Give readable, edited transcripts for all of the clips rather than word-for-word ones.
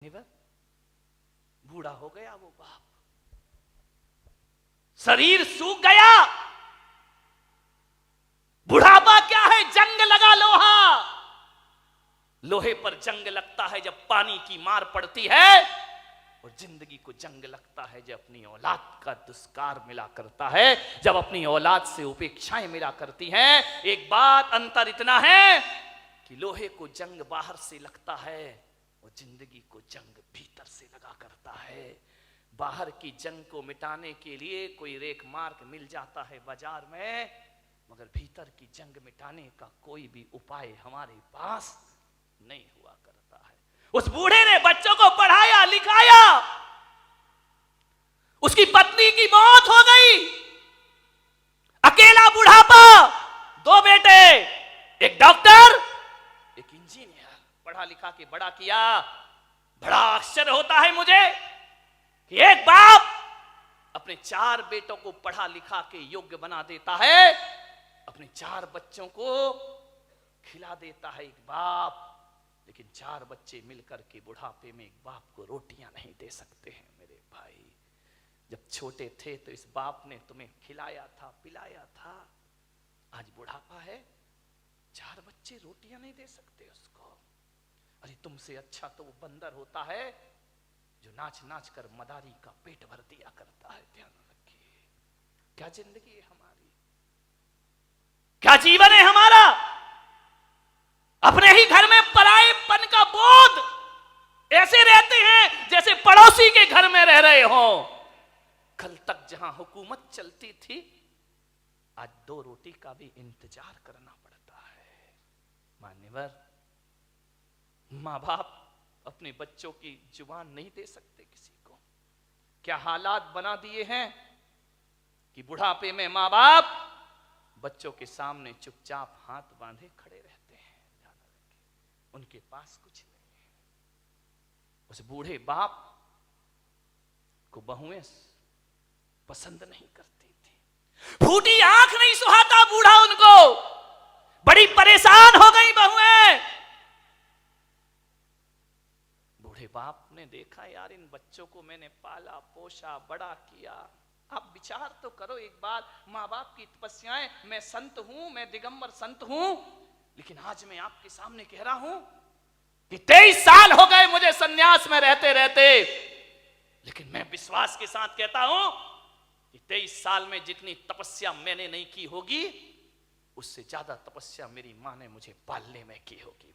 निवर बूढ़ा हो गया वो बाप, शरीर सूख गया। बुढ़ापा क्या है? जंग लगा लोहा। लोहे पर जंग लगता है जब पानी की मार पड़ती है, और जिंदगी को जंग लगता है जब अपनी औलाद का दुष्कार मिला करता है, जब अपनी औलाद से उपेक्षाएं मिला करती हैं। एक बात अंतर इतना है कि लोहे को जंग बाहर से लगता है और जिंदगी को जंग भीतर से लगा करता है। बाहर की जंग को मिटाने के लिए कोई रेख मार्ग मिल जाता है बाजार में, मगर भीतर की जंग मिटाने का कोई भी उपाय हमारे पास नहीं हुआ करता है। उस बूढ़े ने बच्चों को पढ़ाया लिखाया, उसकी पत्नी की मौत हो गई, अकेला बुढ़ापा, दो बेटे, एक डॉक्टर एक इंजीनियर, पढ़ा लिखा के बड़ा किया। बड़ा आश्चर्य होता है मुझे कि एक बाप अपने 4 बेटों को पढ़ा लिखा के योग्य बना देता है, अपने 4 बच्चों को खिला देता है एक बाप, लेकिन 4 बच्चे मिलकर के बुढ़ापे में एक बाप को रोटियां नहीं दे सकते हैं। मेरे भाई, जब छोटे थे तो इस बाप ने तुम्हें खिलाया था, पिलाया था, आज बुढ़ापा है, 4 बच्चे रोटियां नहीं दे सकते उसको। अरे तुमसे अच्छा तो वो बंदर होता है जो नाच नाच कर मदारी का पेट भर दिया करता है। ध्यान रखिए, क्या जिंदगी है हमारी, क्या जीवन है हमारा। अपने ही घर में परायेपन का बोध, ऐसे रहते हैं जैसे पड़ोसी के घर में रह रहे हो। कल तक जहां हुकूमत चलती थी, आज 2 रोटी का भी इंतजार करना पड़ता है। मान्यवर, मां बाप अपने बच्चों की जुबान नहीं दे सकते किसी को। क्या हालात बना दिए हैं कि बुढ़ापे में मां बाप बच्चों के सामने चुपचाप हाथ बांधे खड़े रहते हैं। ध्यान रखें, उनके पास कुछ नहीं है। उस बूढ़े बाप को बहुएं पसंद नहीं करती थी, फूटी आंख नहीं सुहाता बूढ़ा उनको, बड़ी परेशान हो गई बहुएं। बूढ़े बाप ने देखा, यार इन बच्चों को मैंने पाला पोसा बड़ा किया, आप विचार तो करो एक बार, माँ बाप की तपस्याएं, मैं संत हूं, मैं दिगंबर संत हूं, लेकिन आज मैं आपके सामने कह रहा हूं कि 23 साल हो गए मुझे सन्यास में रहते रहते, लेकिन मैं विश्वास के साथ कहता हूं कि 23 साल में जितनी तपस्या मैंने नहीं की होगी, उससे ज्यादा तपस्या मेरी मां ने मुझे पालने में की होगी।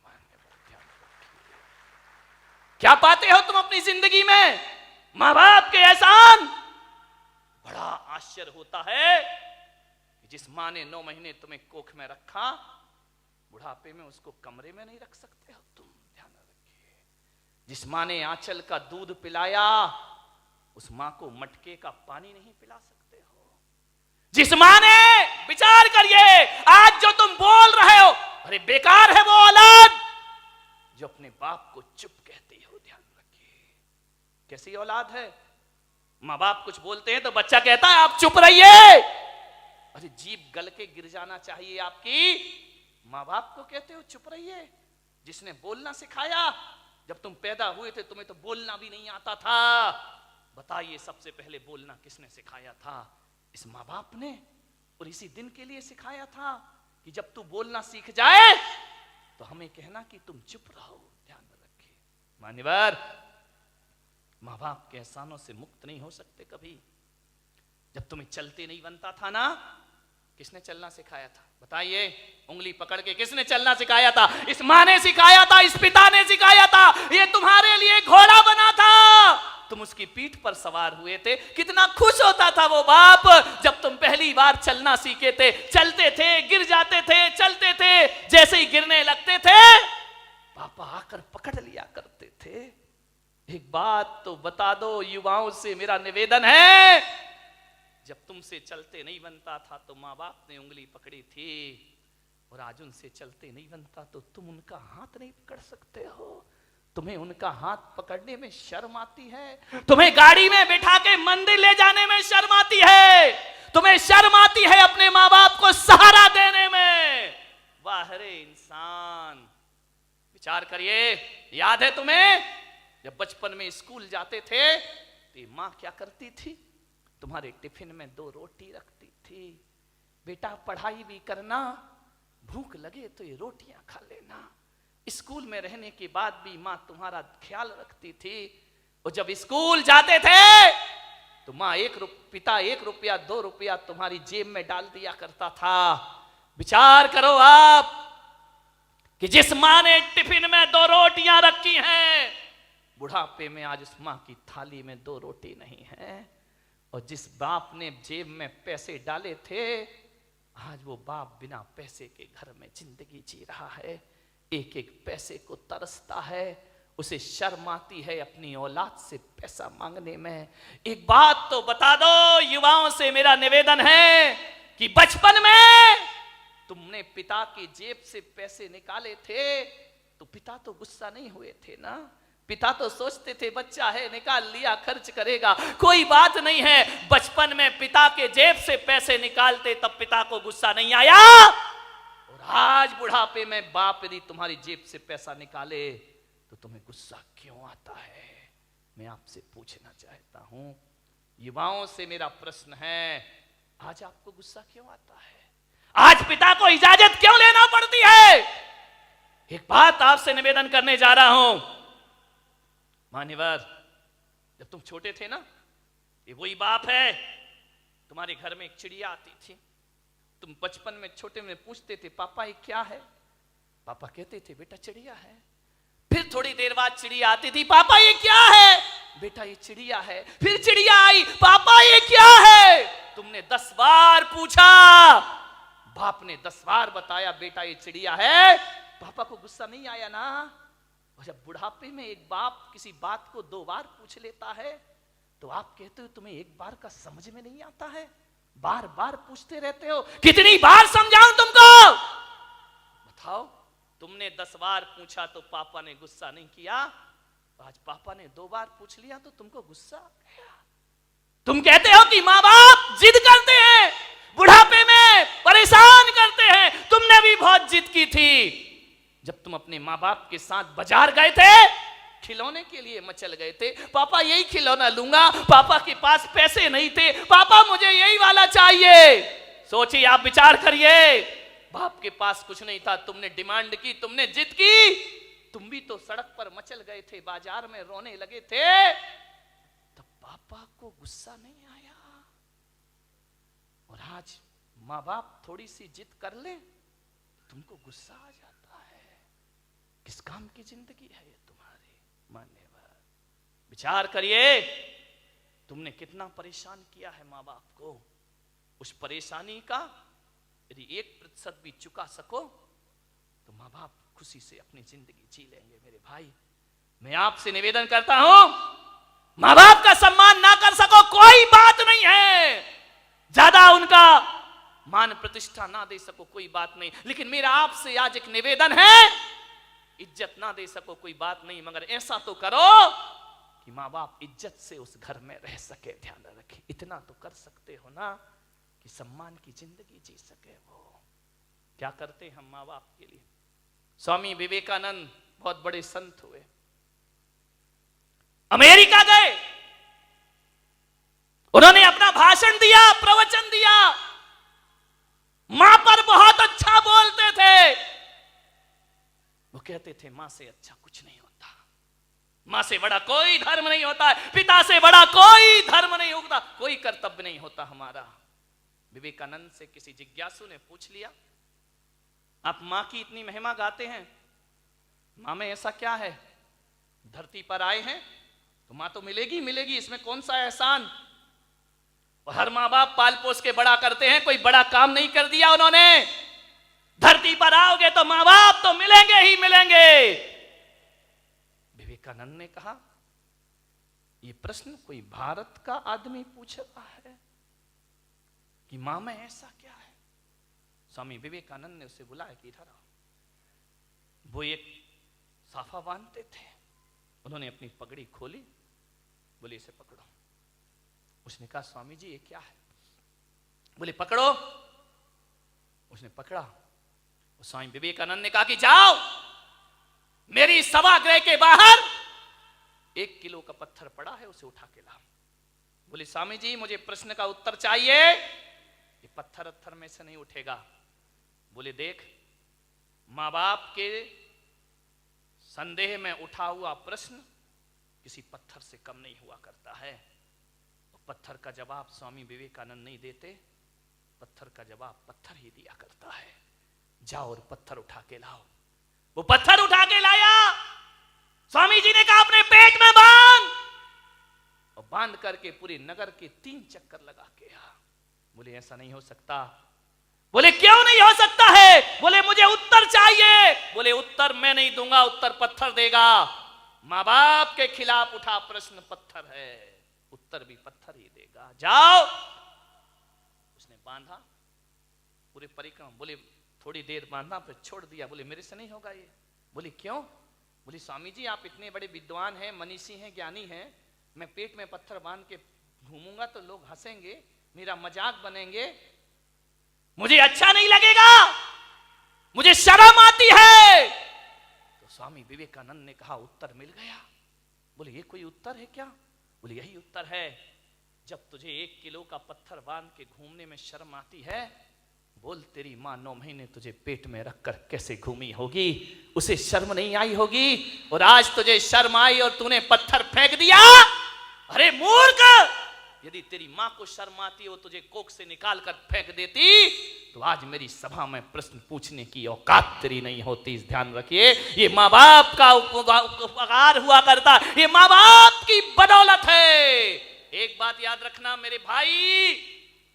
क्या पाते हो तुम अपनी जिंदगी में? मां बाप के एहसान। बड़ा आश्चर्य होता है कि जिस मां ने 9 महीने तुम्हें कोख में रखा, बुढ़ापे में उसको कमरे में नहीं रख सकते हो तुम। ध्यान रखिए, जिस मां ने आंचल का दूध पिलाया, उस मां को मटके का पानी नहीं पिला सकते हो। जिस मां ने, विचार करिए, आज जो तुम बोल रहे हो, अरे बेकार है वो औलाद जो अपने बाप को चुप कहती हो। ध्यान रखिए, कैसी औलाद है? मां बाप कुछ बोलते हैं तो बच्चा कहता है आप चुप रहिए। अरे जीभ गल के गिर जाना चाहिए आपकी। मां बाप को कहते हो चुप रहिए। जिसने बोलना सिखाया, जब तुम पैदा हुए थे तुम्हें तो बोलना भी नहीं आता था। बताइए सबसे पहले बोलना किसने सिखाया था? इस मां बाप ने। और इसी दिन के लिए सिखाया था कि जब तू बोलना सीख जाए तो हमें कहना कि तुम चुप रहो। ध्यान रखिए मान्यवर, मां बाप के एहसानों से मुक्त नहीं हो सकते कभी। जब तुम्हें चलते नहीं बनता था ना, किसने चलना सिखाया था? बताइए, उंगली पकड़ के किसने चलना सिखाया था? इस मां ने सिखाया था, इस पिता ने सिखाया था। ये तुम्हारे लिए घोड़ा बना था, तुम उसकी पीठ पर सवार हुए थे। कितना खुश होता था वो बाप जब तुम पहली बार चलना सीखे थे। चलते थे, गिर जाते थे, चलते थे, जैसे ही गिरने लगते थे पापा आकर पकड़ लिया करते थे। एक बात तो बता दो, युवाओं से मेरा निवेदन है, जब तुमसे चलते नहीं बनता था तो माँ बाप ने उंगली पकड़ी थी, और आज उनसे चलते नहीं बनता तो तुम उनका हाथ नहीं पकड़ सकते हो। तुम्हें उनका हाथ पकड़ने में शर्म आती है, तुम्हें गाड़ी में बिठा के मंदिर ले जाने में शर्म आती है, तुम्हें शर्म आती है अपने माँ बाप को सहारा देने में। वाह रे इंसान, विचार करिए, याद है तुम्हें जब बचपन में स्कूल जाते थे तो माँ क्या करती थी, तुम्हारे टिफिन में 2 रोटी रखती थी। बेटा पढ़ाई भी करना, भूख लगे तो ये रोटियां खा लेना। स्कूल में रहने के बाद भी माँ तुम्हारा ख्याल रखती थी। और जब स्कूल जाते थे तो माँ पिता 1 रुपया 2 रुपया तुम्हारी जेब में डाल दिया करता था। विचार करो आप कि जिस माँ ने टिफिन में 2 रोटियां रखी हैं, बुढ़ापे में आज उस माँ की थाली में 2 रोटी नहीं है। और जिस बाप ने जेब में पैसे डाले थे, आज वो बाप बिना पैसे के घर में जिंदगी जी रहा है, एक एक पैसे को तरसता है, उसे शर्म आती है अपनी औलाद से पैसा मांगने में। एक बात तो बता दो, युवाओं से मेरा निवेदन है कि बचपन में तुमने पिता की जेब से पैसे निकाले थे तो पिता तो गुस्सा नहीं हुए थे ना। पिता तो सोचते थे बच्चा है, निकाल लिया, खर्च करेगा, कोई बात नहीं है। बचपन में पिता के जेब से पैसे निकालते तब पिता को गुस्सा नहीं आया। और आज बुढ़ापे में बाप यदि तुम्हारी जेब से पैसा निकाले तो तुम्हें गुस्सा क्यों आता है? मैं आपसे पूछना चाहता हूं, युवाओं से मेरा प्रश्न है, आज आपको गुस्सा क्यों आता है? आज पिता को इजाजत क्यों लेना पड़ती है? एक बात आपसे निवेदन करने जा रहा हूं, मान्यवर, जब तुम छोटे थे ना, ये वही बाप है, तुम्हारे घर में एक चिड़िया आती थी। तुम बचपन में छोटे में पूछते थे पापा ये क्या है? पापा कहते थे बेटा चिड़िया है। फिर थोड़ी देर बाद चिड़िया आती थी, पापा ये क्या है? बेटा ये चिड़िया है। फिर चिड़िया आई, पापा ये क्या है? तुमने 10 बार पूछा, बाप ने 10 बार बताया बेटा ये चिड़िया है। पापा को गुस्सा नहीं आया ना? और जब बुढ़ापे में एक बाप किसी बात को 2 बार पूछ लेता है तो आप कहते हो तुम्हें एक बार का समझ में नहीं आता है, बार बार पूछते रहते हो। कितनी बार समझाऊं तुमको? बताओ, तुमने 10 बार पूछा तो पापा ने गुस्सा नहीं किया, आज पापा ने 2 बार पूछ लिया तो तुमको गुस्सा आ गया। तुम कहते हो कि माँ बाप जिद करते हैं, बुढ़ापे में परेशान करते हैं। तुमने भी बहुत जिद की थी जब तुम अपने माँ बाप के साथ बाजार गए थे, खिलौने के लिए मचल गए थे, पापा यही खिलौना लूंगा, पापा के पास पैसे नहीं थे, पापा मुझे यही वाला चाहिए। सोचिए, आप विचार करिए, बाप के पास कुछ नहीं था, तुमने डिमांड की, तुमने जिद की, तुम भी तो सड़क पर मचल गए थे, बाजार में रोने लगे थे, तब पापा को गुस्सा नहीं आया। और आज माँ बाप थोड़ी सी जिद कर ले, तुमको गुस्सा आ जाता है। किस काम की जिंदगी है ये तुम्हारी? मान्यवर, विचार करिए, तुमने कितना परेशान किया है माँ बाप को। उस परेशानी का यदि 1% भी चुका सको तो माँ बाप खुशी से अपनी जिंदगी जी लेंगे। मेरे भाई, मैं आपसे निवेदन करता हूं, माँ बाप का सम्मान ना कर सको कोई बात नहीं है, ज्यादा उनका मान प्रतिष्ठा ना दे सको कोई बात नहीं, लेकिन मेरा आपसे आज एक निवेदन है, इज्जत ना दे सको कोई बात नहीं, मगर ऐसा तो करो कि माँ बाप इज्जत से उस घर में रह सके। ध्यान रखें, इतना तो कर सकते हो ना कि सम्मान की जिंदगी जी सके। वो क्या करते हम माँ बाप के लिए? स्वामी विवेकानंद बहुत बड़े संत हुए, अमेरिका गए, उन्होंने अपना भाषण दिया, प्रवचन दिया, मां पर बहुत अच्छा बोलते थे। वो कहते थे मां से अच्छा कुछ नहीं होता, मां से बड़ा कोई धर्म नहीं होता है, पिता से बड़ा कोई धर्म नहीं होता, कोई कर्तव्य नहीं होता हमारा। विवेकानंद से किसी जिज्ञासु ने पूछ लिया, आप मां की इतनी महिमा गाते हैं, मां में ऐसा क्या है? धरती पर आए हैं तो मां तो मिलेगी मिलेगी, इसमें कौन सा एहसान? और हर माँ बाप पाल पोस के बड़ा करते हैं, कोई बड़ा काम नहीं कर दिया उन्होंने। धरती पर आओगे तो माँ बाप तो मिलेंगे ही मिलेंगे। विवेकानंद ने कहा, ये प्रश्न कोई भारत का आदमी पूछ रहा है कि मां में ऐसा क्या है? स्वामी विवेकानंद ने उसे बुलाया कि इधर आओ। वो एक साफा बांधते थे, उन्होंने अपनी पगड़ी खोली, बोले इसे पकड़ो। उसने कहा स्वामी जी ये क्या है? बोले पकड़ो। उसने पकड़ा। स्वामी विवेकानंद ने कहा कि जाओ मेरी सभागृह के बाहर 1 किलो का पत्थर पड़ा है, उसे उठा के लाओ। बोले स्वामी जी मुझे प्रश्न का उत्तर चाहिए। ये पत्थर अत्थर में से नहीं उठेगा। बोले देख, माँ बाप के संदेह में उठा हुआ प्रश्न किसी पत्थर से कम नहीं हुआ करता है। और पत्थर का जवाब स्वामी विवेकानंद नहीं देते, पत्थर का जवाब पत्थर ही दिया करता है। जाओ और पत्थर उठा के लाओ। वो पत्थर उठा के लाया। स्वामी जी ने कहा अपने पेट में बांध, और बांध करके पूरे नगर के 3 चक्कर लगा के आ। बोले ऐसा नहीं हो सकता। बोले क्यों नहीं हो सकता है? बोले मुझे उत्तर चाहिए। बोले उत्तर मैं नहीं दूंगा, उत्तर पत्थर देगा। माँ बाप के खिलाफ उठा प्रश्न पत्थर है, उत्तर भी पत्थर ही देगा। जाओ। उसने बांधा पूरे परिक्रमा। बोले थोड़ी देर बांधा फिर छोड़ दिया। बोले मेरे से नहीं होगा ये। बोले क्यों? बोले स्वामी जी आप इतने बड़े विद्वान हैं, मनीषी हैं, ज्ञानी हैं, मैं पेट में पत्थर बांध के घूमूंगा तो लोग हंसेंगे, मेरा मजाक बनेंगे, मुझे अच्छा नहीं लगेगा, मुझे शर्म आती है। तो स्वामी विवेकानंद ने कहा उत्तर मिल गया। बोले ये कोई उत्तर है क्या? बोले यही उत्तर है। जब तुझे 1 किलो का पत्थर बांध के घूमने में शर्म आती है, बोल तेरी माँ 9 महीने तुझे पेट में रखकर कैसे घूमी होगी, उसे शर्म नहीं आई होगी। और आज तुझे शर्म आई और तूने पत्थर फेंक दिया। अरे मूर्ख, यदि तेरी माँ को शर्म आती हो तुझे कोख से निकाल कर फेंक देती तो आज मेरी सभा में प्रश्न पूछने की औकात तेरी नहीं होती। इस ध्यान रखिए, ये माँ बाप का उपकार हुआ करता, ये माँ बाप की बदौलत है। एक बात याद रखना मेरे भाई,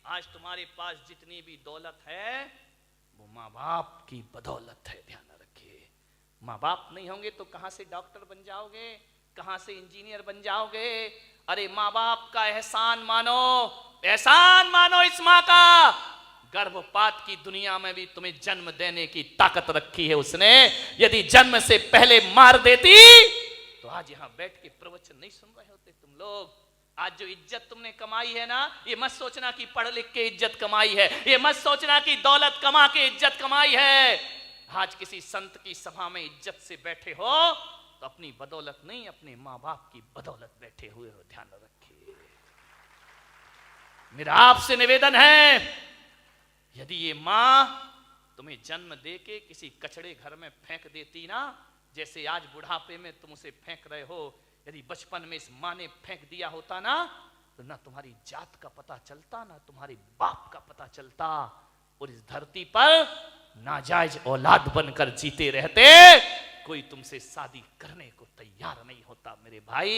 आज तुम्हारे पास जितनी भी दौलत है वो माँ बाप की बदौलत है। ध्यान रखिए, माँ बाप नहीं होंगे तो कहां से डॉक्टर बन जाओगे, कहां से इंजीनियर बन जाओगे? अरे माँ बाप का एहसान मानो, एहसान मानो इस माँ का। गर्भपात की दुनिया में भी तुम्हें जन्म देने की ताकत रखी है उसने। यदि जन्म से पहले मार देती तो आज यहां बैठ के प्रवचन नहीं सुन रहे होते तुम लोग। आज जो इज्जत तुमने कमाई है ना, ये मत सोचना कि पढ़ लिख के इज्जत कमाई है, ये मत सोचना कि दौलत कमा के इज्जत कमाई है। आज किसी संत की सभा में इज्जत से बैठे हो तो अपनी बदौलत नहीं, अपने माँ बाप की बदौलत बैठे हुए हो। ध्यान रखिए, मेरा आपसे निवेदन है, यदि ये माँ तुम्हें जन्म देके किसी कचड़े घर में फेंक देती ना, जैसे आज बुढ़ापे में तुम उसे फेंक रहे हो, यदि बचपन में इस माँ ने फेंक दिया होता ना तो ना तुम्हारी जात का पता चलता, ना तुम्हारे बाप का पता चलता, और इस धरती पर नाजायज औलाद बनकर जीते रहते। कोई तुमसे शादी करने को तैयार नहीं होता मेरे भाई।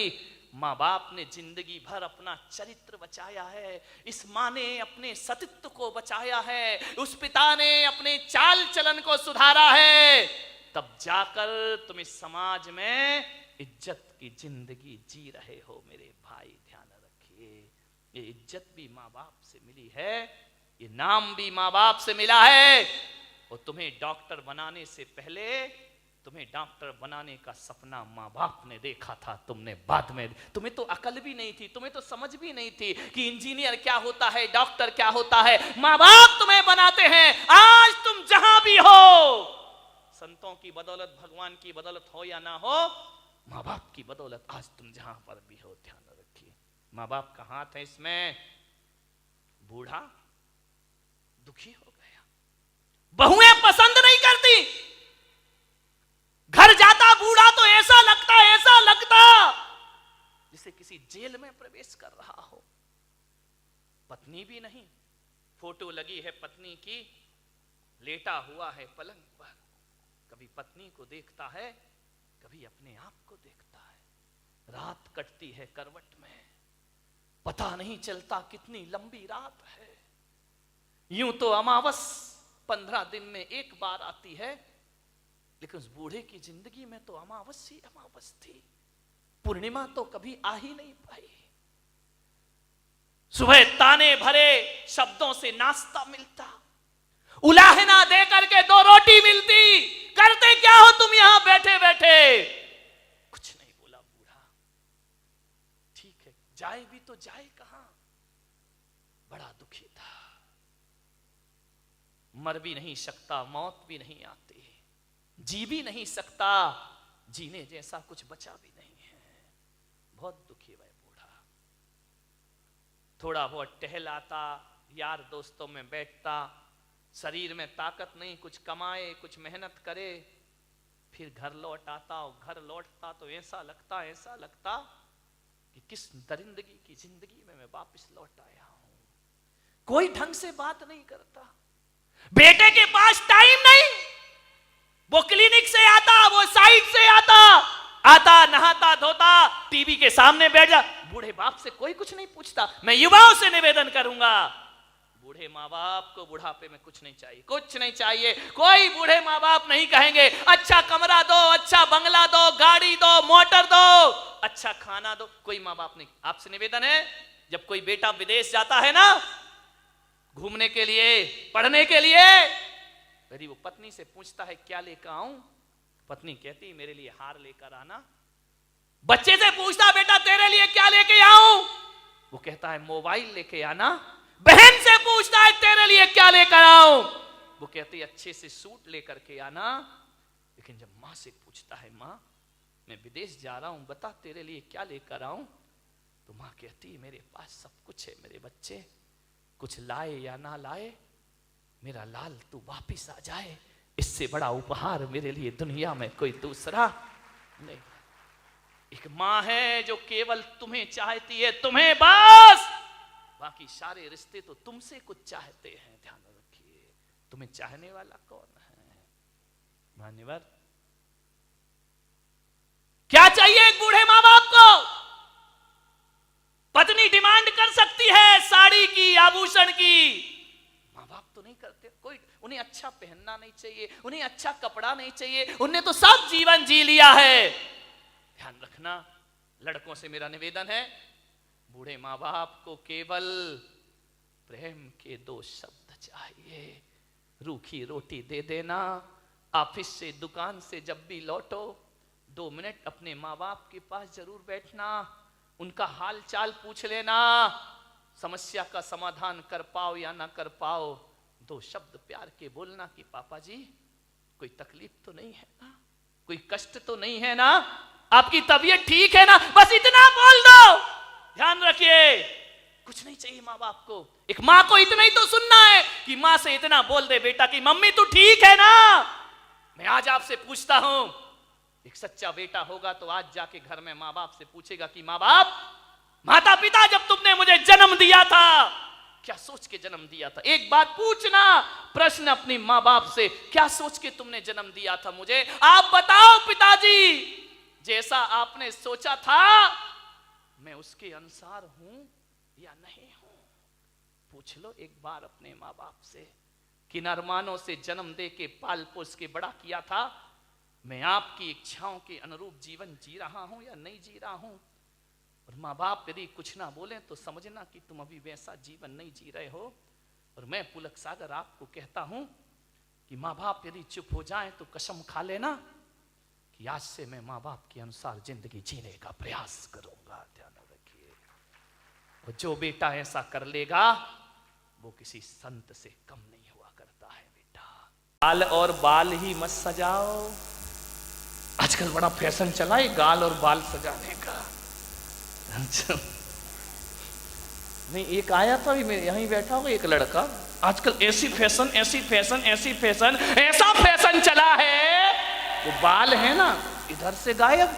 माँ बाप ने जिंदगी भर अपना चरित्र बचाया है, इस माँ ने अपने सतीत्व को बचाया है, उस पिता ने अपने चाल चलन को सुधारा है, तब जाकर तुम इस समाज में इज्जत की जिंदगी जी रहे हो मेरे भाई। ध्यान रखिए, ये इज्जत भी माँ बाप से मिली है, ये नाम भी माँ बाप से मिला है। और तुम्हें डॉक्टर बनाने से पहले तुम्हें डॉक्टर बनाने का सपना माँ बाप ने देखा था, तुमने बाद में, तुम्हें तो अकल भी नहीं थी, तुम्हें तो समझ भी नहीं थी कि इंजीनियर क्या होता है, डॉक्टर क्या होता है। माँ बाप तुम्हें बनाते हैं। आज तुम जहां भी हो, संतों की बदौलत, भगवान की बदौलत हो या ना हो, माँ बाप की बदौलत आज तुम जहां पर भी हो। ध्यान रखिए, माँ बाप का हाथ है इसमें। बूढ़ा दुखी हो गया, बहुएं पसंद नहीं करती, घर जाता बूढ़ा तो ऐसा लगता जिसे किसी जेल में प्रवेश कर रहा हो। पत्नी भी नहीं, फोटो लगी है पत्नी की, लेटा हुआ है पलंग पर, कभी पत्नी को देखता है, कभी अपने आप को देखता है। रात कटती है करवट में, पता नहीं चलता कितनी लंबी रात है। यूं तो अमावस 15 दिन में एक बार आती है, लेकिन उस बूढ़े की जिंदगी में तो अमावस ही अमावस थी, पूर्णिमा तो कभी आ ही नहीं पाई। सुबह ताने भरे शब्दों से नाश्ता मिलता, उलाहना दे करके 2 रोटी मिलती। करते क्या हो तुम यहां बैठे बैठे? कुछ नहीं बोला बूढ़ा। ठीक है, जाए भी तो जाए कहां? बड़ा दुखी था। मर भी नहीं सकता, मौत भी नहीं आती, जी भी नहीं सकता, जीने जैसा कुछ बचा भी नहीं है। बहुत दुखी वह बूढ़ा। थोड़ा बहुत टहलाता, यार दोस्तों में बैठता, शरीर में ताकत नहीं, कुछ कमाए, कुछ मेहनत करे, फिर घर लौट आता। और घर लौटता तो ऐसा लगता कि किस दरिंदगी की जिंदगी में मैं वापस लौट आया हूं। कोई ढंग से बात नहीं करता, बेटे के पास टाइम नहीं, वो क्लिनिक से आता, वो साइड से आता नहाता धोता, टीवी के सामने बैठ जा। बूढ़े बाप से कोई कुछ नहीं पूछता। मैं युवाओं से निवेदन करूंगा, बूढ़े माँ बाप को बुढ़ापे में कुछ नहीं चाहिए, कुछ नहीं चाहिए। कोई बूढ़े माँ बाप नहीं कहेंगे अच्छा कमरा दो, अच्छा बंगला दो, गाड़ी दो, मोटर दो, अच्छा खाना दो। कोई माँ बाप नहीं। आपसे निवेदन है, जब कोई बेटा विदेश जाता है ना घूमने के लिए, पढ़ने के लिए, यदि वो पत्नी से पूछता है क्या लेकर आऊं, पत्नी कहती मेरे लिए हार लेकर आना। बच्चे से पूछता बेटा तेरे लिए क्या लेके आऊं, वो कहता है मोबाइल लेके आना। बहन से पूछता है तेरे लिए क्या लेकर आऊं, वो कहती है अच्छे से सूट लेकर के आना। लेकिन जब माँ से पूछता है माँ मैं विदेश जा रहा हूं, बता तेरे लिए क्या लेकर आऊं, तो माँ कहती है मेरे पास सब कुछ है मेरे बच्चे, कुछ लाए या ना लाए, मेरा लाल तू वापिस आ जाए, इससे बड़ा उपहार मेरे लिए दुनिया में कोई दूसरा नहीं। एक माँ है जो केवल तुम्हें चाहती है, तुम्हें बस, बाकी सारे रिश्ते तो तुमसे कुछ चाहते हैं। ध्यान रखिए, तुम्हें चाहने वाला कौन है? मान्यवर, क्या चाहिए एक बूढ़े माँ बाप को? पत्नी डिमांड कर सकती है साड़ी की, आभूषण की, माँ बाप तो नहीं करते। कोई उन्हें अच्छा पहनना नहीं चाहिए, उन्हें अच्छा कपड़ा नहीं चाहिए, उन्हें तो सब जीवन जी लिया है। ध्यान रखना, लड़कों से मेरा निवेदन है, बूढ़े माँ बाप को केवल प्रेम के 2 शब्द चाहिए। रूखी रोटी दे देना, ऑफिस से दुकान से जब भी लौटो 2 मिनट अपने माँ बाप के पास जरूर बैठना, उनका हाल चाल पूछ लेना, समस्या का समाधान कर पाओ या ना कर पाओ 2 शब्द प्यार के बोलना कि पापा जी कोई तकलीफ तो नहीं है ना, कोई कष्ट तो नहीं है ना, आपकी तबीयत ठीक है ना, बस इतना बोल दो। ध्यान रखिए, कुछ नहीं चाहिए माँ बाप को। एक माँ को इतना ही तो सुनना है कि माँ से इतना बोल दे बेटा कि मम्मी तू ठीक है ना। मैं आज आपसे पूछता हूं, एक सच्चा बेटा होगा तो आज जाके घर में माँ बाप से पूछेगा कि माँ बाप, माता पिता जब तुमने मुझे जन्म दिया था क्या सोच के जन्म दिया था? एक बात पूछना प्रश्न अपनी माँ बाप से, क्या सोच के तुमने जन्म दिया था मुझे? आप बताओ पिताजी, जैसा आपने सोचा था मैं उसके अनुसार हूं या नहीं हूं? पूछ लो एक बार अपने माँ बाप से। किन अरमानों से जन्म दे के पाल पोस के बड़ा किया था, मैं आपकी इच्छाओं के अनुरूप जीवन जी रहा हूं या नहीं जी रहा हूं? और माँ बाप यदि कुछ ना बोले तो समझना कि तुम अभी वैसा जीवन नहीं जी रहे हो। और मैं पुलक सागर आपको कहता हूं कि माँ बाप यदि चुप हो जाएं तो कसम खा लेना कि आज से मैं माँ बाप के अनुसार जिंदगी जीने का प्रयास करूंगा। ध्यान रखिए, और जो बेटा ऐसा कर लेगा वो किसी संत से कम नहीं हुआ करता है। बेटा गाल और बाल ही मत सजाओ, आजकल बड़ा फैशन चला है गाल और बाल सजाने का। अच्छा नहीं, एक आया था अभी मेरे यहीं बैठा हुआ एक लड़का, आजकल ऐसी फैशन ऐसी फैशन ऐसी फैशन ऐसा फैशन चला है, वो बाल है ना इधर से गायब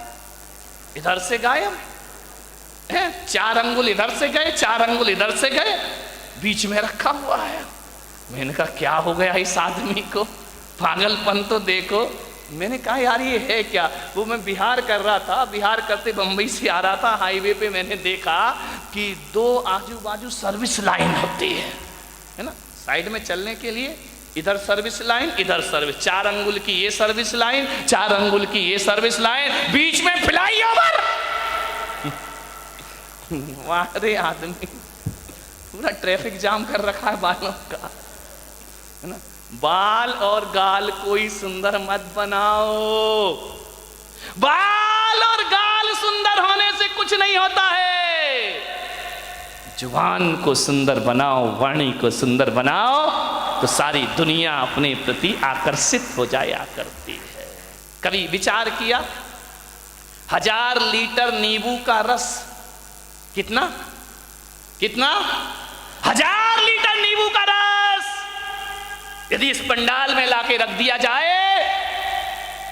इधर से गायब है, 4 अंगुल इधर से गए 4 अंगुल इधर से गए, बीच में रखा हुआ है। मैंने कहा क्या हो गया इस आदमी को, पागलपन तो देखो। मैंने कहा यार ये है क्या? वो मैं बिहार कर रहा था, बिहार करते बंबई से आ रहा था, हाईवे पे मैंने देखा कि 2 आजू बाजू सर्विस लाइन होती है ना, साइड में चलने के लिए, इधर सर्विस लाइन इधर सर्विस, 4 अंगुल की ये सर्विस लाइन 4 अंगुल की ये सर्विस लाइन, बीच में फ्लाईओवर। वाह रे आदमी, पूरा ट्रैफिक जाम कर रखा है बालों का, है ना। बाल और गाल कोई सुंदर मत बनाओ, बाल और गाल सुंदर होने से कुछ नहीं होता है। जुबान को सुंदर बनाओ, वाणी को सुंदर बनाओ, तो सारी दुनिया अपने प्रति आकर्षित हो जाया करती है। कभी विचार किया 1000 लीटर नींबू का रस, कितना कितना 1000 लीटर नींबू का रस यदि इस पंडाल में लाके रख दिया जाए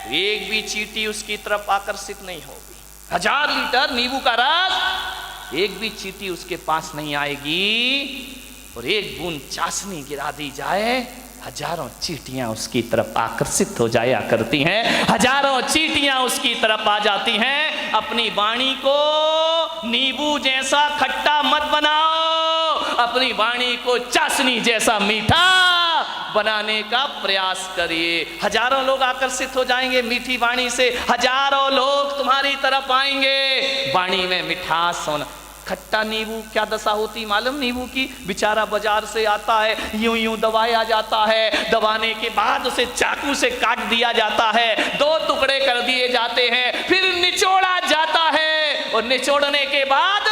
तो एक भी चींटी उसकी तरफ आकर्षित नहीं होगी। 1000 लीटर नींबू का रस, एक भी चींटी उसके पास नहीं आएगी। और एक बूंद चाशनी गिरा दी जाए, हजारों चींटियां उसकी तरफ आकर्षित हो जाया करती हैं, हजारों चींटियां उसकी तरफ आ जाती हैं। अपनी वाणी को नींबू जैसा खट्टा मत बनाओ, अपनी वाणी को चाशनी जैसा मीठा बनाने का प्रयास करिए। हजारों लोग आकर्षित हो जाएंगे मीठी वाणी से, हजारों लोग तुम्हारी तरफ आएंगे। वाणी में मिठास होना। खट्टा नींबू क्या दशा होती मालूम? नींबू की बेचारा बाजार से आता है, यूं यूं दबाया जाता है, दबाने के बाद उसे चाकू से काट दिया जाता है, 2 टुकड़े कर दिए जाते हैं, फिर निचोड़ा जाता है और निचोड़ने के बाद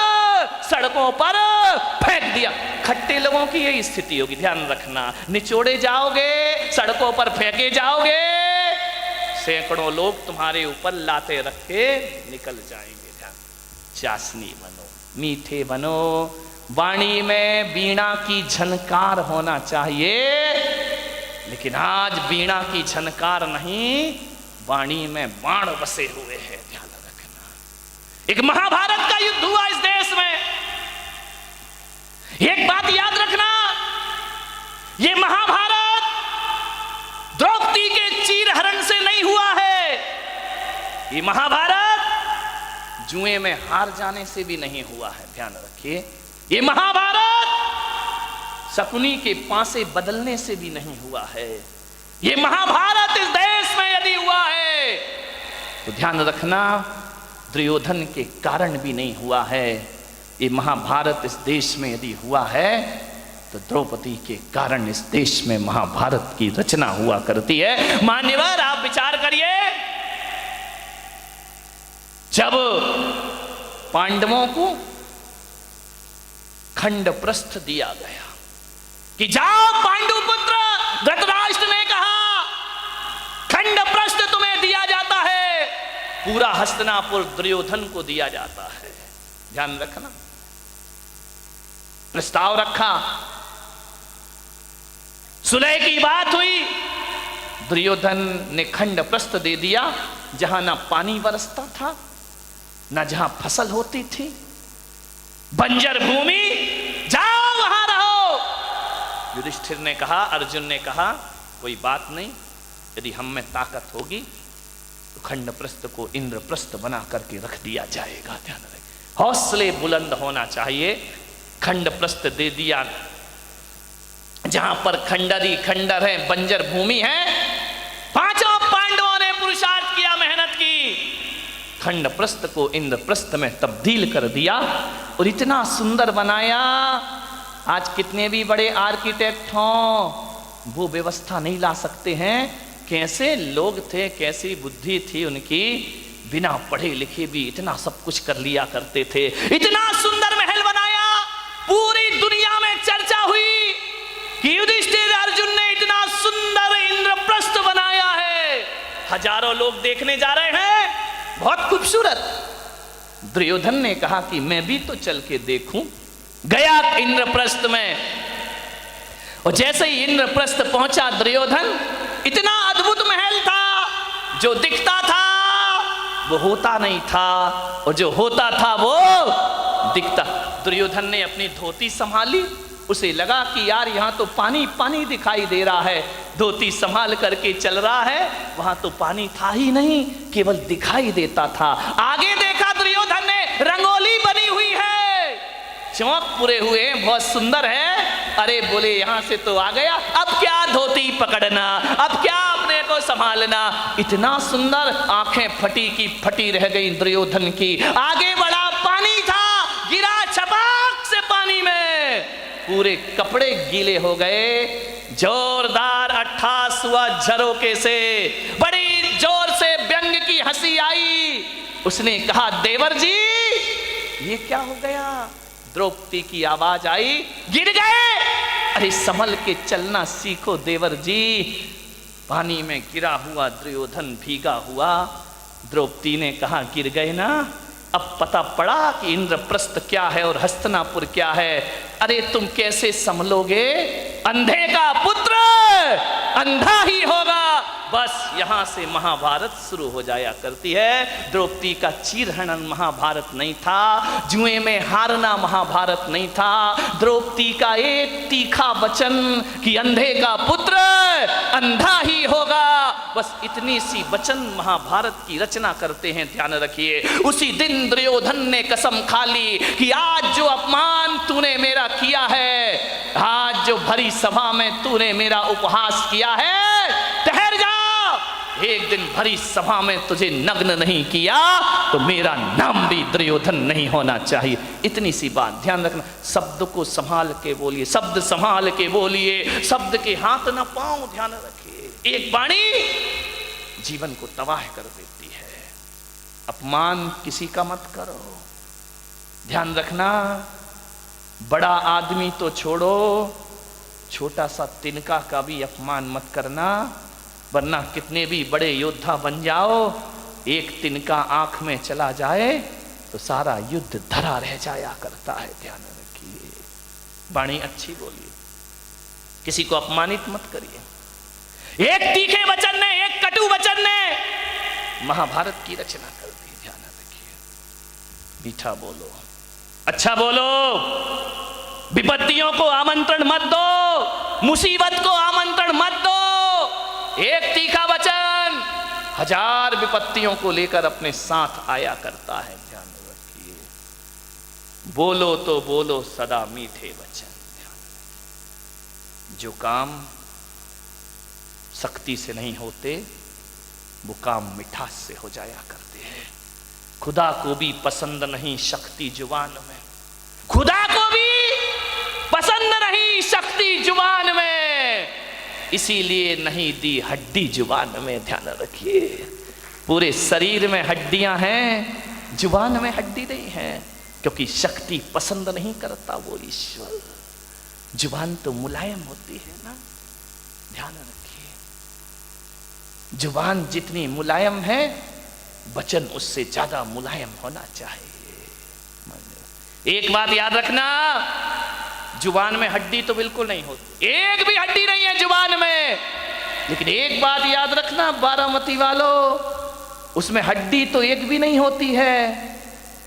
सड़कों पर फेंक दिया। खट्टे लोगों की यही स्थिति होगी, ध्यान रखना। निचोड़े जाओगे, सड़कों पर फेंके जाओगे, सैकड़ों लोग तुम्हारे ऊपर लाते रख के निकल जाएंगे। ध्यान, चाशनी बनो, मीठे बनो, वाणी में वीणा की झनकार होना चाहिए। लेकिन आज वीणा की झनकार नहीं, वाणी में बाण बसे हुए हैं। ध्यान रखना। एक महाभारत का युद्ध हुआ इस देश में। एक बात याद रखना, यह महाभारत द्रौपदी के चीरहरण से नहीं हुआ है। यह महाभारत जुए में हार जाने से भी नहीं हुआ है। ध्यान रखिए, यह महाभारत शकुनी के पासे बदलने से भी नहीं हुआ है। यह महाभारत इस देश में यदि हुआ है तो ध्यान रखना, दुर्योधन के कारण भी नहीं हुआ है। यह महाभारत इस देश में यदि हुआ है तो द्रौपदी के कारण इस देश में महाभारत की रचना हुआ करती है। मान्यवर, आप विचार करिए, जब पांडवों को खंडप्रस्थ दिया गया कि जाओ पांडु पुत्र, धृतराष्ट्र ने कहा खंडप्रस्थ तुम्हें दिया जाता है, पूरा हस्तिनापुर दुर्योधन को दिया जाता है। ध्यान रखना, प्रस्ताव रखा, सुलह की बात हुई, दुर्योधन ने खंडप्रस्थ दे दिया। जहां ना पानी बरसता था, ना जहां फसल होती थी, बंजर भूमि, जाओ वहां रहो। युधिष्ठिर ने कहा, अर्जुन ने कहा, कोई बात नहीं, यदि हम में ताकत होगी तो खंडप्रस्थ को इंद्रप्रस्थ बना करके रख दिया जाएगा। ध्यान रखें, हौसले बुलंद होना चाहिए। खंडप्रस्थ दे दिया, जहां पर खंडरी खंडर है, बंजर भूमि है। 5 पांडवों ने पुरुषार्थ किया, मेहनत की, खंडप्रस्थ को इंद्रप्रस्थ में तब्दील कर दिया और इतना सुंदर बनाया। आज कितने भी बड़े आर्किटेक्ट हों, वो व्यवस्था नहीं ला सकते हैं। कैसे लोग थे, कैसी बुद्धि थी उनकी, बिना पढ़े लिखे भी इतना सब कुछ कर लिया करते थे। इतना सुंदर महल बनाया, पूरी दुनिया में चर्चा हुई कि युधिष्ठिर अर्जुन ने इतना सुंदर इंद्रप्रस्थ बनाया है। हजारों लोग देखने जा रहे हैं, बहुत खूबसूरत। दुर्योधन ने कहा कि मैं भी तो चल के देखूं। गया इंद्रप्रस्थ में, और जैसे ही इंद्रप्रस्थ पहुंचा दुर्योधन, इतना अद्भुत महल था, जो दिखता था वो होता नहीं था, और जो होता था वो दिखता। दुर्योधन ने अपनी धोती संभाली, उसे लगा कि यार यहाँ तो पानी पानी दिखाई दे रहा है। धोती संभाल करके चल रहा है, वहां तो पानी था ही नहीं, केवल दिखाई देता था। आगे देखा दुर्योधन ने, रंगोली बनी हुई है, चौक पूरे हुए, बहुत सुंदर है। अरे बोले, यहां से तो आ गया, अब क्या धोती पकड़ना, अब क्या अपने को संभालना। इतना सुंदर, आंखें फटी की फटी रह गई दुर्योधन की। आगे बढ़ा, पानी था, गिरा छपाक से पानी में, पूरे कपड़े गीले हो गए। जोरदार अट्ठास हुआ झरोके से, बड़ी जोर से व्यंग की हंसी आई। उसने कहा, देवर जी ये क्या हो गया? द्रौपदी की आवाज आई, गिर गए। अरे संभल के चलना सीखो देवर जी। पानी में गिरा हुआ दुर्योधन भीगा हुआ द्रौपदी ने कहा, गिर गए ना, अब पता पड़ा कि इंद्रप्रस्थ क्या है और हस्तिनापुर क्या है। अरे तुम कैसे संभलोगे? अंधे का पुत्र अंधा ही होगा। बस यहां से महाभारत शुरू हो जाया करती है। द्रौपदी का चीरहरण महाभारत नहीं था, जुए में हारना महाभारत नहीं था। द्रौपदी का एक तीखा वचन कि अंधे का पुत्र अंधा ही होगा, बस इतनी सी वचन महाभारत की रचना करते हैं। ध्यान रखिए, उसी दिन दुर्योधन ने कसम खा ली कि आज जो अपमान तूने मेरा किया है, आज जो भरी सभा में तूने मेरा उपहास किया है, ठहर जा, एक दिन भरी सभा में तुझे नग्न नहीं किया तो मेरा नाम भी दुर्योधन नहीं होना चाहिए। इतनी सी बात ध्यान रखना। शब्द को संभाल के बोलिए, शब्द संभाल के बोलिए, शब्द के हाथ ना पांव। ध्यान रखिए, एक वाणी जीवन को तबाह कर देती है। अपमान किसी का मत करो। ध्यान रखना, बड़ा आदमी तो छोड़ो, छोटा सा तिनका का भी अपमान मत करना, वरना कितने भी बड़े योद्धा बन जाओ, एक तिनका आंख में चला जाए तो सारा युद्ध धरा रह जाया करता है। ध्यान रखिए, वाणी अच्छी बोलिए, किसी को अपमानित मत करिए। एक तीखे वचन ने, एक कटु वचन ने महाभारत की रचना कर दी। ध्यान रखिए, मीठा बोलो, अच्छा बोलो, विपत्तियों को आमंत्रण मत दो, मुसीबत को आमंत्रण मत दो। एक तीखा वचन हजार विपत्तियों को लेकर अपने साथ आया करता है। ध्यान रखिए, बोलो तो बोलो सदा मीठे वचन। जो काम शक्ति से नहीं होते वो काम मिठास से हो जाया करते हैं। खुदा को भी पसंद नहीं शक्ति जुबान में, खुदा को भी पसंद नहीं शक्ति जुबान में, इसीलिए नहीं दी हड्डी जुबान में। ध्यान रखिए, पूरे शरीर में हड्डियां हैं, जुबान में हड्डी नहीं है, क्योंकि शक्ति पसंद नहीं करता वो ईश्वर। जुबान तो मुलायम होती है ना। ध्यान रखिए, जुबान जितनी मुलायम है, वचन उससे ज्यादा मुलायम होना चाहिए। एक बात याद रखना, जुबान में हड्डी तो बिल्कुल नहीं होती, एक भी हड्डी नहीं है जुबान में। लेकिन एक बात याद रखना बारामती वालों, उसमें हड्डी तो एक भी नहीं होती है,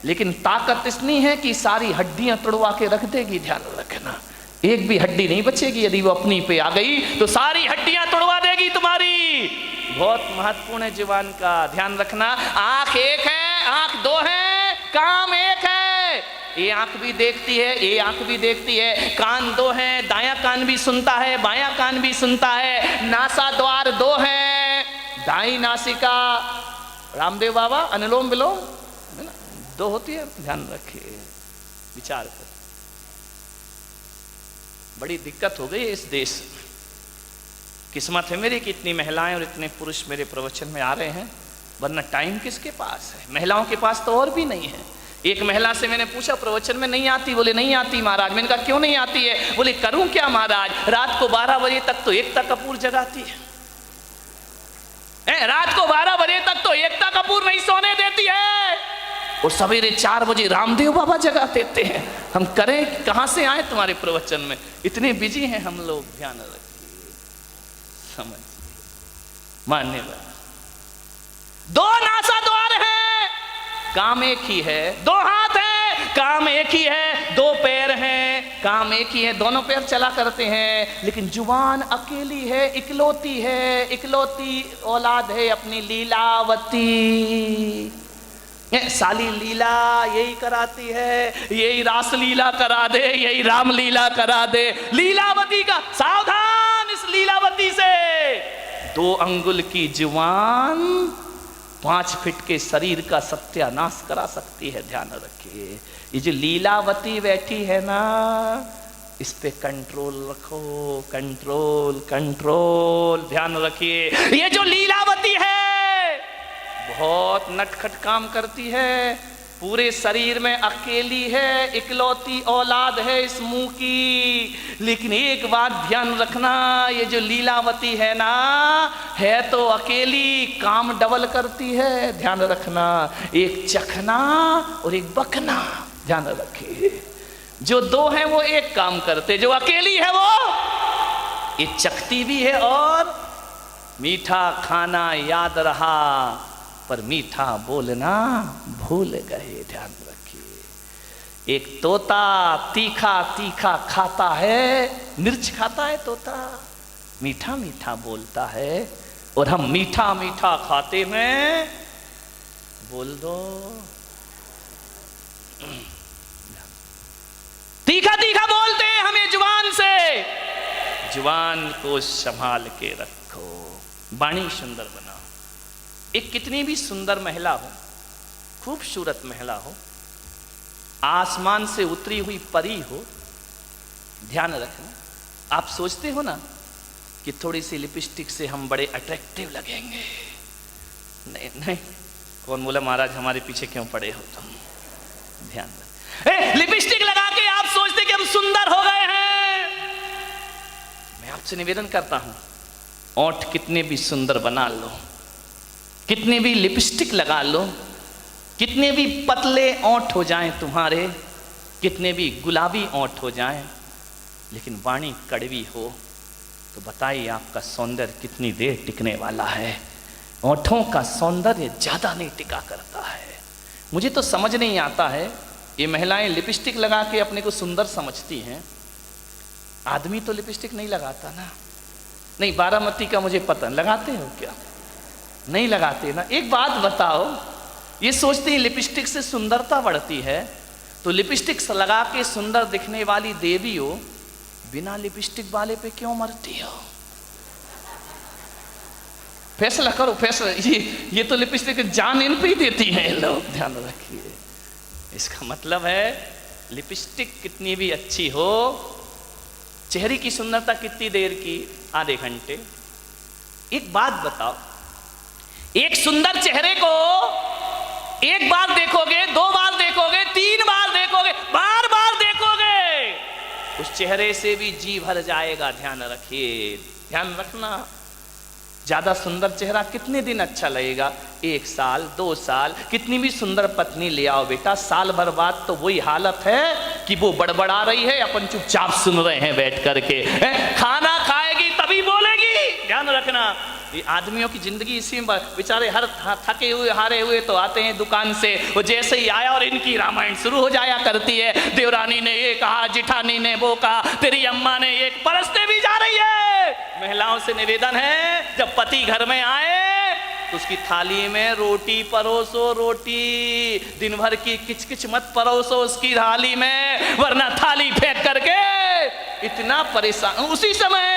लेकिन ताकत इतनी है कि सारी हड्डियां तोड़वा के रख देगी। ध्यान रखना, एक भी हड्डी नहीं बचेगी। यदि वो अपनी पे आ गई तो सारी हड्डियां तोड़वा देगी तुम्हारी। बहुत महत्वपूर्ण है जुबान का, ध्यान रखना। आंख एक है, आंख दो है, काम एक है। ये आंख भी देखती है, ये आंख भी देखती है। कान दो हैं, दायां कान भी सुनता है, बायां कान भी सुनता है। नासा द्वार दो हैं, दाई नासिका, रामदेव बाबा अनुलोम विलोम है ना, दो होती है। ध्यान रखिए, विचार कर। बड़ी दिक्कत हो गई इस देश। किस्मत है मेरी कि इतनी महिलाएं और इतने पुरुष मेरे प्रवचन में आ रहे हैं, वरना टाइम किसके पास है? महिलाओं के पास तो और भी नहीं है। एक महिला से मैंने पूछा, प्रवचन में नहीं आती? बोले नहीं आती महाराज। मैंने कहा क्यों नहीं आती है? बोले करूं क्या महाराज, रात को 12 बजे तक तो एकता कपूर जगाती है, रात को 12 बजे तक तो एकता कपूर नहीं सोने देती है, और सवेरे 4 बजे रामदेव बाबा जगा देते हैं। हम करें, कहां से आए तुम्हारे प्रवचन में? इतने बिजी हैं हम लोग। ध्यान रखिए, समझिए, मान्यवर। दो नासा द्वार है, काम एक ही है। दो हाथ है, काम एक ही है। दो पैर हैं, काम एक ही है, दोनों पैर चला करते हैं। लेकिन जुबान अकेली है, इकलौती है, इकलौती औलाद है अपनी लीलावती। साली लीला यही कराती है, यही रास लीला करा दे, यही राम लीला करा दे। लीलावती का सावधान, इस लीलावती से। 2 अंगुल की जुबान 5 फीट के शरीर का सत्यानाश करा सकती है। ध्यान रखिए, ये जो लीलावती बैठी है ना, इस पे कंट्रोल रखो, कंट्रोल कंट्रोल। ध्यान रखिए, ये जो लीलावती है बहुत नटखट काम करती है। पूरे शरीर में अकेली है, इकलौती औलाद है इस मुंह की। लेकिन एक बात ध्यान रखना, ये जो लीलावती है ना, है तो अकेली, काम डबल करती है। ध्यान रखना, एक चखना और एक बकना। ध्यान रखिए, जो दो हैं वो एक काम करते, जो अकेली है वो ये चखती भी है और मीठा खाना याद रहा पर मीठा बोलना भूल गए। ध्यान रखिए, एक तोता तीखा तीखा खाता है, मिर्च खाता है तोता, मीठा मीठा बोलता है, और हम मीठा मीठा खाते हैं। बोल दो, तीखा तीखा बोलते हैं हमें जुबान से। जुबान को संभाल के रखो, वाणी सुंदर बनाओ। एक कितनी भी सुंदर महिला हो, खूबसूरत महिला हो, आसमान से उतरी हुई परी हो, ध्यान रखना, आप सोचते हो ना कि थोड़ी सी लिपस्टिक से हम बड़े अट्रैक्टिव लगेंगे। नहीं नहीं, कौन बोला महाराज हमारे पीछे क्यों पड़े हो तुम? ध्यान रख, लिपस्टिक लगा के आप सोचते कि हम सुंदर हो गए हैं। मैं आपसे निवेदन करता हूं, ओंठ कितने भी सुंदर बना लो, कितने भी लिपस्टिक लगा लो, कितने भी पतले ओंठ हो जाएं तुम्हारे, कितने भी गुलाबी ओंठ हो जाएं, लेकिन वाणी कड़वी हो तो बताइए आपका सौंदर्य कितनी देर टिकने वाला है? ओंठों का सौंदर्य ज्यादा नहीं टिका करता है। मुझे तो समझ नहीं आता है, ये महिलाएं लिपस्टिक लगा के अपने को सुंदर समझती हैं, आदमी तो लिपस्टिक नहीं लगाता ना। नहीं, बारामती का मुझे पता, लगाते हो क्या? नहीं लगाते ना। एक बात बताओ, ये सोचते हैं लिपस्टिक से सुंदरता बढ़ती है, तो लिपस्टिक लगा के सुंदर दिखने वाली देवी हो, बिना लिपस्टिक वाले पे क्यों मरती हो? फैसला करो, फैसला। ये तो लिपस्टिक जान इन पे ही देती है लोग। ध्यान रखिए, इसका मतलब है लिपस्टिक कितनी भी अच्छी हो, चेहरे की सुंदरता कितनी देर की? आधे घंटे। एक बात बताओ, एक सुंदर चेहरे को एक बार देखोगे, दो बार देखोगे, तीन बार देखोगे, बार बार देखोगे, उस चेहरे से भी जी भर जाएगा। ध्यान रखिए, ध्यान रखना, ज्यादा सुंदर चेहरा कितने दिन अच्छा लगेगा? 1 साल, 2 साल। कितनी भी सुंदर पत्नी ले आओ बेटा, साल भर बाद तो वही हालत है कि वो बड़बड़ा रही है, अपन चुपचाप सुन रहे हैं बैठ करके। खाना खाएगी तभी बोलेगी। ध्यान रखना, ये आदमियों की जिंदगी इसी में, बेचारे हर थके हुए हारे हुए तो आते हैं दुकान से, वो जैसे ही आया और इनकी रामायण शुरू हो जाया करती है। देवरानी ने ये कहा, जिठानी ने वो कहा, तेरी अम्मा ने ये, परसते भी जा रही है। महिलाओं से निवेदन है, जब पति घर में आए तो उसकी थाली में रोटी परोसो, रोटी। दिन भर की किचकिच मत परोसो उसकी थाली में, वरना थाली फेंक करके इतना परेशान। उसी समय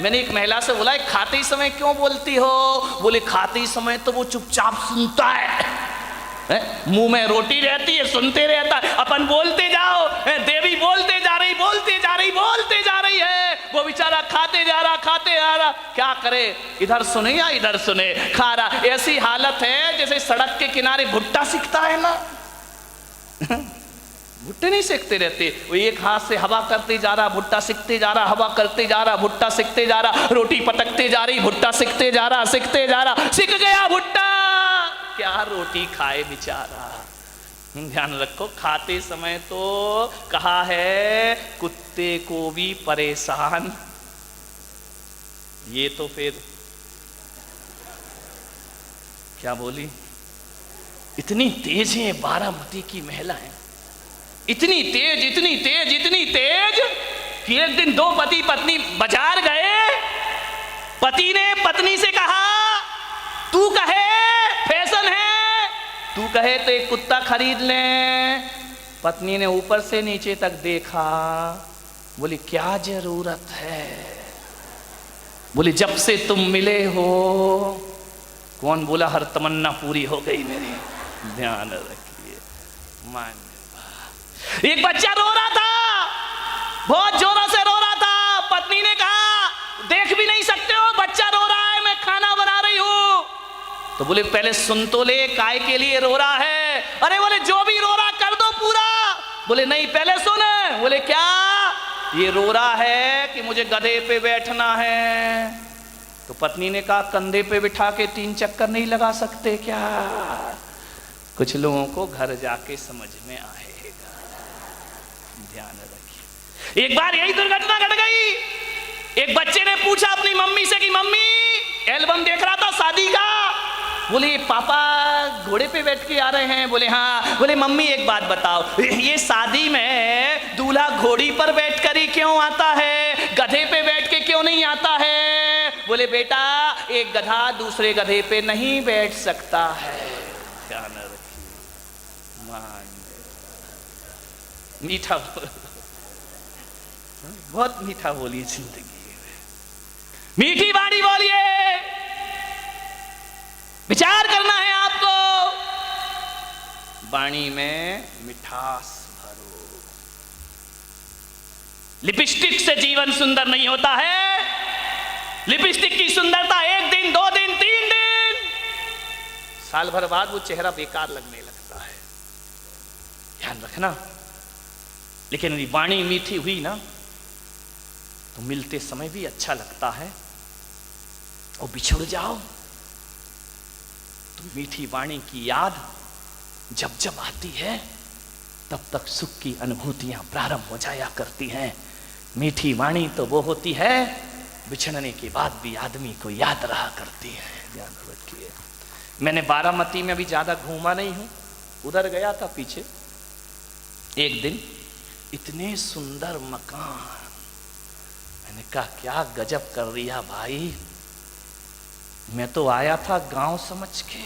मैंने एक महिला से बोला, खाते समय क्यों बोलती हो? बोले खाते समय तो वो चुपचाप सुनता है, मुंह में रोटी रहती है, सुनते रहता है, अपन बोलते जाओ। देवी बोलते जा रही, बोलते जा रही, बोलते जा रही है, वो बेचारा खाते जा रहा, खाते जा रहा। क्या करे, इधर सुने या इधर सुने, खा रहा। ऐसी हालत है जैसे सड़क के किनारे भुट्टा सिकता है ना, भुट्टे नहीं सेकते रहते, वो एक हाथ से हवा करते जा रहा, भुट्टा सिकते जा रहा, हवा करते जा रहा, भुट्टा सिकते जा रहा, रोटी पटकते जा रही, भुट्टा सिकते जा रहा, सिकते जा रहा, सिक गया भुट्टा, क्या रोटी खाए बेचारा। ध्यान रखो, खाते समय तो कहा है कुत्ते को भी परेशान, ये तो फिर क्या बोली, इतनी तेज है बारामती की महिलाएं, इतनी तेज, इतनी तेज, इतनी तेज कि एक दिन दो पति पत्नी बाजार गए, पति ने पत्नी से कहा तू कहे फैशन है, तू कहे तो एक कुत्ता खरीद ले। पत्नी ने ऊपर से नीचे तक देखा, बोली क्या जरूरत है, बोली जब से तुम मिले हो। कौन बोला हर तमन्ना पूरी हो गई मेरी। ध्यान रखिए, मान एक बच्चा रो रहा था, बहुत जोरों से रो रहा था, पत्नी ने कहा देख भी नहीं सकते हो बच्चा रो रहा है, मैं खाना बना रही हूं। तो बोले पहले सुन तो ले, काय के लिए रो रहा है। अरे बोले जो भी रो रहा कर दो पूरा। बोले नहीं पहले सुन। बोले क्या? ये रो रहा है कि मुझे गधे पे बैठना है। तो पत्नी ने कहा कंधे पे बिठा के 3 चक्कर नहीं लगा सकते क्या? कुछ लोगों को घर जाके समझ में आएगा, ध्यान रखिए। एक बार यही दुर्घटना घट गई। एक बच्चे ने पूछा अपनी मम्मी से कि मम्मी एल्बम देख रहा था शादी का। बोले पापा घोड़े पे बैठ के आ रहे हैं। बोले हाँ। बोले मम्मी एक बात बताओ, ये शादी में दूल्हा घोड़ी पर बैठकर ही क्यों आता है, गधे पे बैठ के क्यों नहीं आता है? बोले बेटा एक गधा दूसरे गधे पे नहीं बैठ सकता है। ध्यान रखिए, मान मीठा बहुत मीठा बोलिए जिंदगी में, मीठी वाणी बोलिए। विचार करना है आपको, वाणी में मिठास भरो। लिपस्टिक से जीवन सुंदर नहीं होता है। लिपस्टिक की सुंदरता 1 दिन 2 दिन 3 दिन, साल भर बाद वो चेहरा बेकार लगने लगता है। ध्यान रखना। लेकिन यदि वाणी मीठी हुई ना तो मिलते समय भी अच्छा लगता है, और बिछुड़ जाओ तो मीठी वाणी की याद जब जब आती है तब तक सुख की अनुभूतियां प्रारंभ हो जाया करती हैं। मीठी वाणी तो वो होती है बिछड़ने के बाद भी आदमी को याद रहा करती है। ध्यान रखिए। मैंने बारामती में भी ज्यादा घूमा नहीं हूं, उधर गया था पीछे। एक दिन इतने सुंदर मकान, मैंने कहा क्या गजब कर दिया भाई। मैं तो आया था गांव समझ के,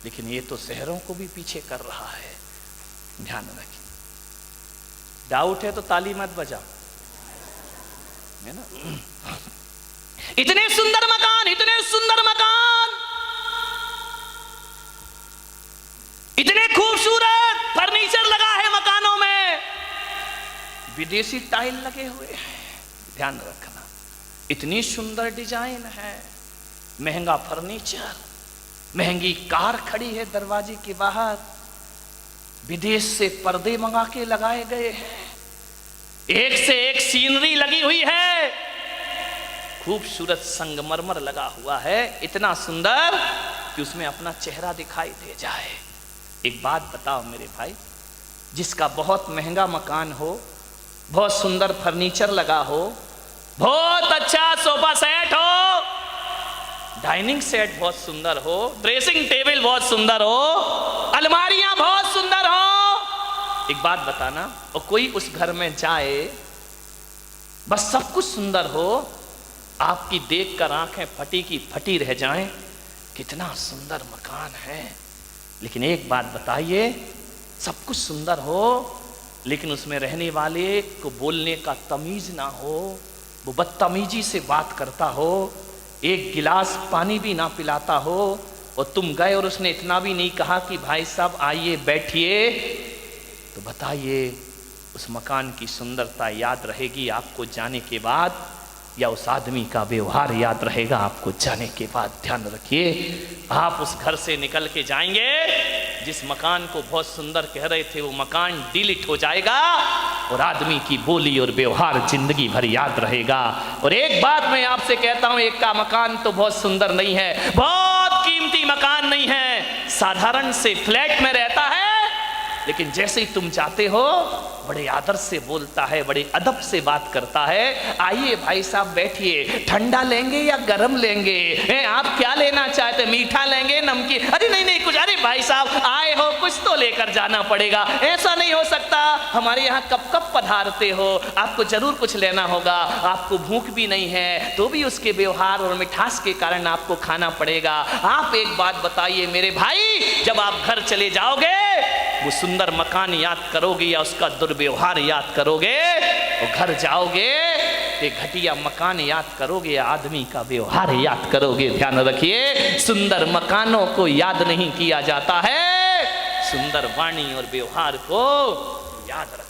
लेकिन ये तो शहरों को भी पीछे कर रहा है। ध्यान रखिए। डाउट है तो ताली मत बजाओ, है ना। इतने सुंदर मकान, इतने सुंदर मकान, इतने खूबसूरत फर्नीचर लगा है मकानों में, विदेशी टाइल लगे हुए हैं। ध्यान रखना, इतनी सुंदर डिजाइन है, महंगा फर्नीचर, महंगी कार खड़ी है दरवाजे के बाहर, विदेश से पर्दे मंगा के लगाए गए हैं, एक से एक सीनरी लगी हुई है, खूबसूरत संगमरमर लगा हुआ है, इतना सुंदर कि उसमें अपना चेहरा दिखाई दे जाए। एक बात बताओ मेरे भाई, जिसका बहुत महंगा मकान हो, बहुत सुंदर फर्नीचर लगा हो, बहुत अच्छा सोफा सेट हो, डाइनिंग सेट बहुत सुंदर हो, ड्रेसिंग टेबल बहुत सुंदर हो, अलमारियां बहुत सुंदर हो, एक बात बताना, और कोई उस घर में जाए, बस सब कुछ सुंदर हो, आपकी देखकर आंखें फटी की फटी रह जाएं, कितना सुंदर मकान है। लेकिन एक बात बताइए, सब कुछ सुंदर हो लेकिन उसमें रहने वाले को बोलने का तमीज ना हो, वो बदतमीजी से बात करता हो, एक गिलास पानी भी ना पिलाता हो, और तुम गए और उसने इतना भी नहीं कहा कि भाई साहब आइए बैठिए, तो बताइए उस मकान की सुंदरता याद रहेगी आपको जाने के बाद, या उस आदमी का व्यवहार याद रहेगा आपको जाने के बाद? ध्यान रखिए, आप उस घर से निकल के जाएंगे, जिस मकान को बहुत सुंदर कह रहे थे वो मकान डिलीट हो जाएगा, और आदमी की बोली और व्यवहार जिंदगी भर याद रहेगा। और एक बात मैं आपसे कहता हूं, एक का मकान तो बहुत सुंदर नहीं है, बहुत कीमती मकान नहीं है, साधारण से फ्लैट में रहता है, लेकिन जैसे ही तुम जाते हो बड़े आदर से बोलता है, बड़े अदब से बात करता है, आइए भाई साहब बैठिए, ठंडा लेंगे या गरम लेंगे, आप क्या लेना चाहते, मीठा लेंगे नमकीन, अरे नहीं नहीं कुछ, अरे भाई साहब आए हो कुछ तो लेकर जाना पड़ेगा, ऐसा नहीं हो सकता, हमारे यहाँ कब कब पधारते हो, आपको जरूर कुछ लेना होगा, आपको भूख भी नहीं है तो भी उसके व्यवहार और मिठास के कारण आपको खाना पड़ेगा। आप एक बात बताइए मेरे भाई, जब आप घर चले जाओगे वो सुंदर मकान याद करोगे या उसका दुर्व्यवहार याद करोगे? और घर जाओगे तो घटिया मकान याद करोगे या आदमी का व्यवहार याद करोगे? ध्यान रखिए, सुंदर मकानों को याद नहीं किया जाता है, सुंदर वाणी और व्यवहार को याद रखिए।